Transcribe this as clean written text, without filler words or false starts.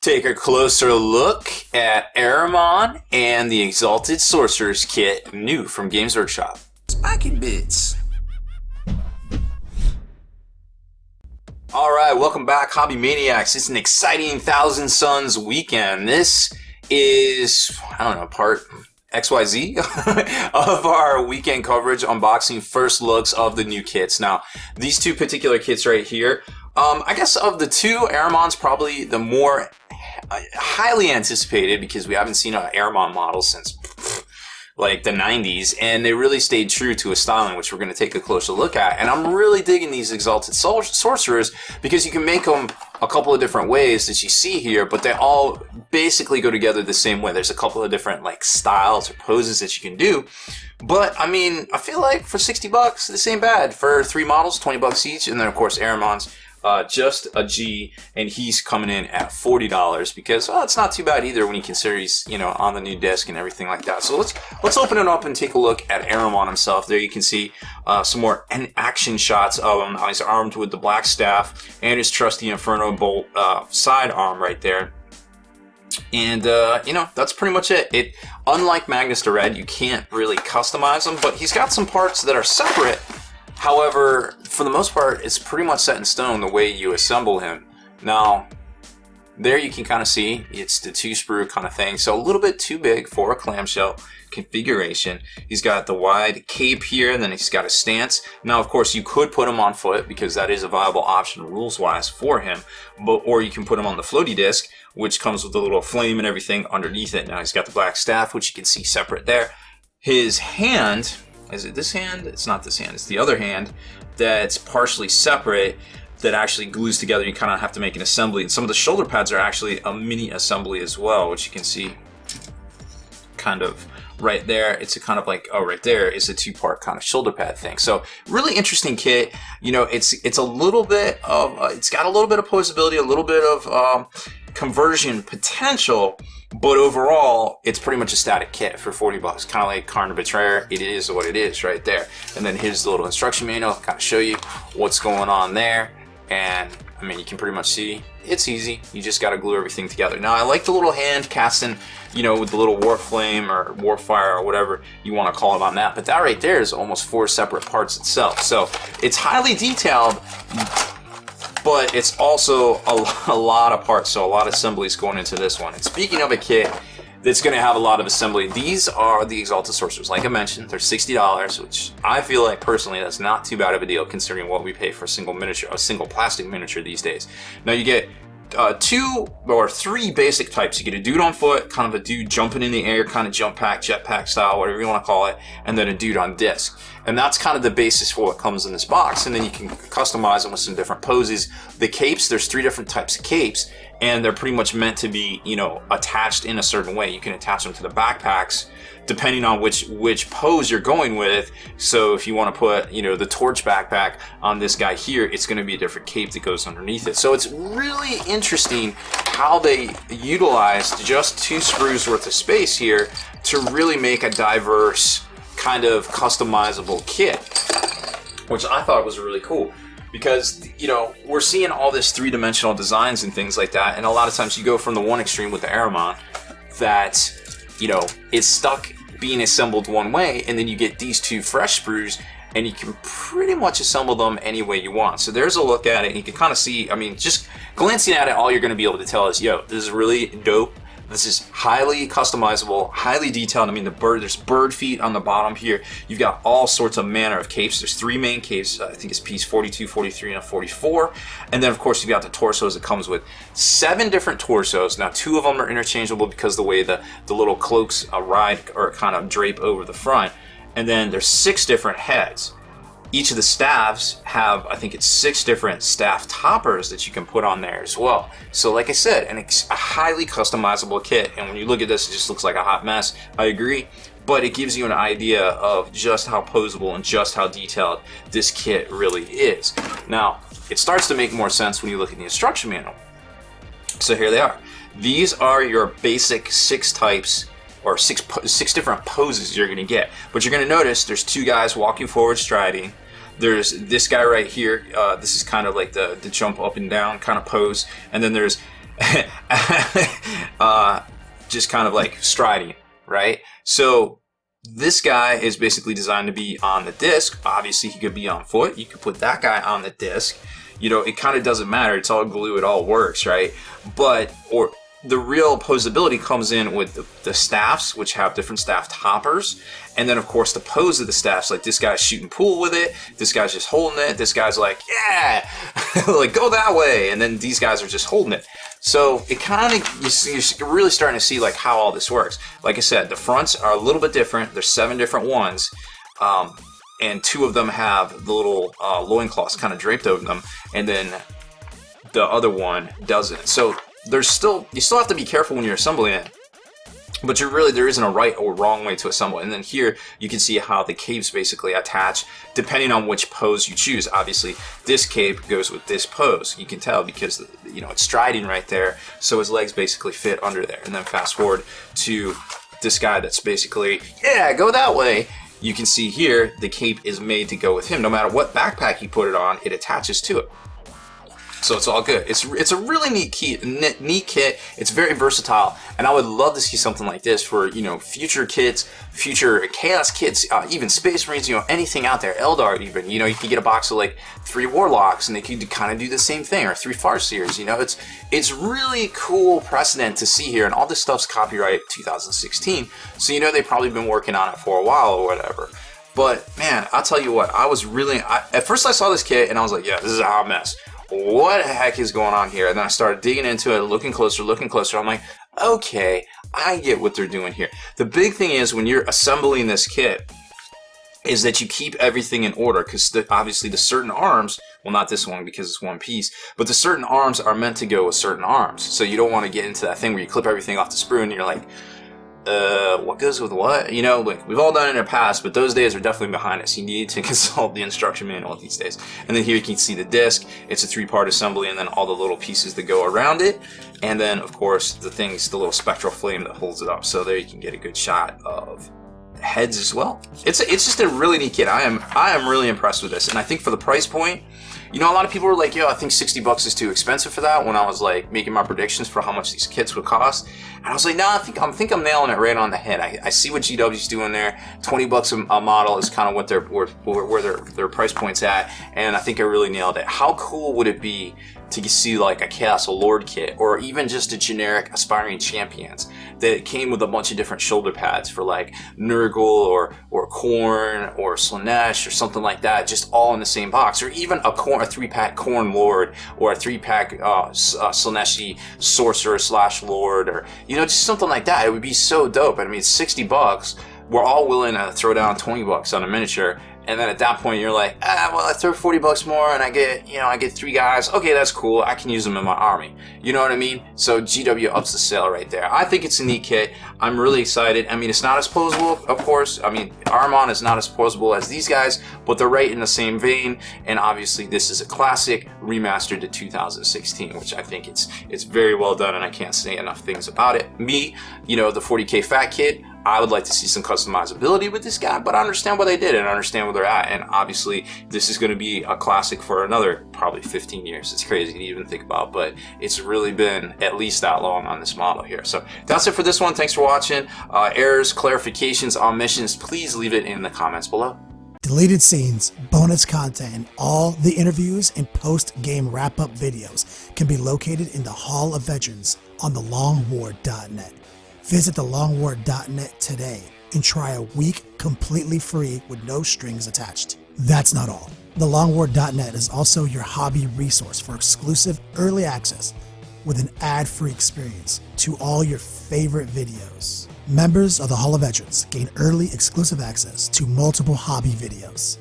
take a closer look at Ahriman and the Exalted Sorcerers kit, new from Games Workshop. Spiking bits. Alright, welcome back, Hobby Maniacs. It's an exciting Thousand Suns weekend. This is, I don't know, part XYZ of our weekend coverage, unboxing first looks of the new kits. Now, these two particular kits right here, I guess of the two, Ahriman's probably the more highly anticipated because we haven't seen an Ahriman model since like the 90s, and they really stayed true to a styling, which we're going to take a closer look at. And I'm really digging these Exalted Sorcerers because you can make them a couple of different ways that you see here, but they all basically go together the same way. There's a couple of different like styles or poses that you can do, but I mean, I feel like for 60 bucks, this ain't bad. For 3 models, 20 bucks each, and then of course Ahriman's just a G, and he's coming in at $40 because, well, it's not too bad either when you consider he's, you know, on the new disc and everything like that. So let's open it up and take a look at Ahriman himself. There you can see some more action shots of him. He's armed with the black staff and his trusty Inferno Bolt sidearm right there. And, you know, that's pretty much it. Unlike Magnus the Red, you can't really customize him, but he's got some parts that are separate. However, for the most part, it's pretty much set in stone the way you assemble him. Now, there you can kind of see it's the 2-sprue kind of thing, so a little bit too big for a clamshell configuration. He's got the wide cape here, and then he's got a stance. Now, of course, you could put him on foot because that is a viable option rules-wise for him, or you can put him on the floaty disc, which comes with a little flame and everything underneath it. Now, he's got the black staff, which you can see separate there. His hand... is it this hand? It's not this hand. It's the other hand that's partially separate that actually glues together. You kind of have to make an assembly. And some of the shoulder pads are actually a mini assembly as well, which you can see kind of right there. It's a kind of like, oh, right there is a 2-part kind of shoulder pad thing. So really interesting kit. You know, it's a little bit of, it's got a little bit of posability, a little bit of conversion potential, but overall, it's pretty much a static kit for 40 bucks. Kind of like Karn the Betrayer. It is what it is right there. And then here's the little instruction manual, kind of show you what's going on there. And I mean, you can pretty much see it's easy. You just got to glue everything together. Now, I like the little hand casting, you know, with the little warp flame or warp fire or whatever you want to call it on that. But that right there is almost 4 separate parts itself. So it's highly detailed, but it's also a lot of parts, so a lot of assemblies going into this one. And speaking of a kit that's going to have a lot of assembly, these are the Exalted Sorcerers. Like I mentioned, they're $60, which I feel like personally that's not too bad of a deal considering what we pay for a single miniature, a single plastic miniature these days. Now you get 2 or 3 basic types. You get a dude on foot, kind of a dude jumping in the air, kind of jump pack, jetpack style, whatever you want to call it, and then a dude on disc. And that's kind of the basis for what comes in this box. And then you can customize them with some different poses. The capes, there's 3 different types of capes, and they're pretty much meant to be, you know, attached in a certain way. You can attach them to the backpacks depending on which pose you're going with. So if you want to put, you know, the torch backpack on this guy here, it's going to be a different cape that goes underneath it. So it's really interesting how they utilized just 2 sprues worth of space here to really make a diverse kind of customizable kit, which I thought was really cool. Because, you know, we're seeing all this 3-dimensional designs and things like that, and a lot of times you go from the one extreme with the Ahriman that, you know, it's stuck being assembled one way, and then you get these 2 fresh sprues, and you can pretty much assemble them any way you want. So there's a look at it, and you can kind of see, I mean, just glancing at it, all you're going to be able to tell is, yo, this is really dope. This is highly customizable, highly detailed. I mean, there's bird feet on the bottom here. You've got all sorts of manner of capes. There's 3 main capes. I think it's piece 42, 43, and 44. And then, of course, you've got the torsos. It comes with 7 different torsos. Now, 2 of them are interchangeable because the way the little cloaks ride or kind of drape over the front. And then there's 6 different heads. Each of the staffs have, I think it's 6 different staff toppers that you can put on there as well. So like I said, a highly customizable kit. And when you look at this, it just looks like a hot mess. I agree. But it gives you an idea of just how posable and just how detailed this kit really is. Now, it starts to make more sense when you look at the instruction manual. So here they are. These are your basic 6 types or six different poses you're going to get. But you're going to notice there's 2 guys walking forward striding. There's this guy right here. This is kind of like the jump up and down kind of pose. And then there's just kind of like striding, right? So this guy is basically designed to be on the disc. Obviously, he could be on foot. You could put that guy on the disc. You know, it kind of doesn't matter. It's all glue. It all works, right? But, or the real posability comes in with the staffs, which have different staff toppers. And then, of course, the pose of the staffs. Like, this guy's shooting pool with it. This guy's just holding it. This guy's like, yeah, like, go that way. And then these guys are just holding it. So it kind of, you're really starting to see, like, how all this works. Like I said, the fronts are a little bit different. There's 7 different ones. And 2 of them have the little loincloths kind of draped over them. And then the other one doesn't. So you still have to be careful when you're assembling it. But there isn't a right or wrong way to assemble it. And then here you can see how the capes basically attach depending on which pose you choose. Obviously, this cape goes with this pose. You can tell because, you know, it's striding right there. So his legs basically fit under there. And then fast forward to this guy that's basically, yeah, go that way. You can see here the cape is made to go with him. No matter what backpack you put it on, it attaches to it. So it's all good. It's a really neat kit. It's very versatile, and I would love to see something like this for, you know, future kits, future Chaos kits, even Space Marines, you know, anything out there, Eldar even. You know, you could get a box of like 3 Warlocks, and they could kind of do the same thing, or 3 Farseers. You know, it's really cool precedent to see here, and all this stuff's copyright 2016, so you know they've probably been working on it for a while or whatever. But man, I'll tell you what, at first I saw this kit and I was like, yeah, this is a hot mess. What the heck is going on here? And then I started digging into it, looking closer. I'm like, okay, I get what they're doing here. The big thing is when you're assembling this kit is that you keep everything in order, because obviously the certain arms, well, not this one because it's one piece, but the certain arms are meant to go with certain arms. So you don't want to get into that thing where you clip everything off the sprue and you're like, what goes with what? You know, like, we've all done it in the past, but those days are definitely behind us. You need to consult the instruction manual these days. And then here you can see the disc. It's a 3-part assembly, and then all the little pieces that go around it. And then, of course, the little spectral flame that holds it up. So there you can get a good shot of the heads as well. It's just a really neat kit. I am really impressed with this. And I think for the price point, you know, a lot of people were like, yo, I think $60 is too expensive for that, when I was like making my predictions for how much these kits would cost. And I was like, no, I think I'm nailing it right on the head. I see what GW's doing there. $20 a model is kind of what their price point's at, and I think I really nailed it. How cool would it be to see like a Chaos Lord kit, or even just a generic Aspiring Champions that came with a bunch of different shoulder pads for like Nurgle or Khorne or Slaanesh or something like that, just all in the same box, or even a 3-pack Khorne Lord, or a 3-pack Slaaneshi Sorcerer / Lord, or, you know, just something like that. It would be so dope. I mean, it's $60. We're all willing to throw down $20 on a miniature. And then at that point, you're like, well, I throw $40 more and I get 3 guys. Okay, that's cool. I can use them in my army. You know what I mean? So GW ups the sale right there. I think it's a neat kit. I'm really excited. I mean, it's not as posable, of course. I mean, Ahriman is not as posable as these guys, but they're right in the same vein. And obviously, this is a classic remastered to 2016, which I think it's very well done, and I can't say enough things about it. Me, you know, the 40K Fat Kit, I would like to see some customizability with this guy, but I understand what they did and I understand where they're at. And obviously, this is going to be a classic for another probably 15 years. It's crazy to even think about, but it's really been at least that long on this model here. So that's it for this one. Thanks for watching. Errors, clarifications, omissions, please leave it in the comments below. Deleted scenes, bonus content, and all the interviews and post-game wrap-up videos can be located in the Hall of Veterans on thelongwar.net. Visit thelongwar.net today and try a week completely free with no strings attached. That's not all. Thelongwar.net is also your hobby resource for exclusive early access with an ad-free experience to all your favorite videos. Members of the Hall of Veterans gain early exclusive access to multiple hobby videos.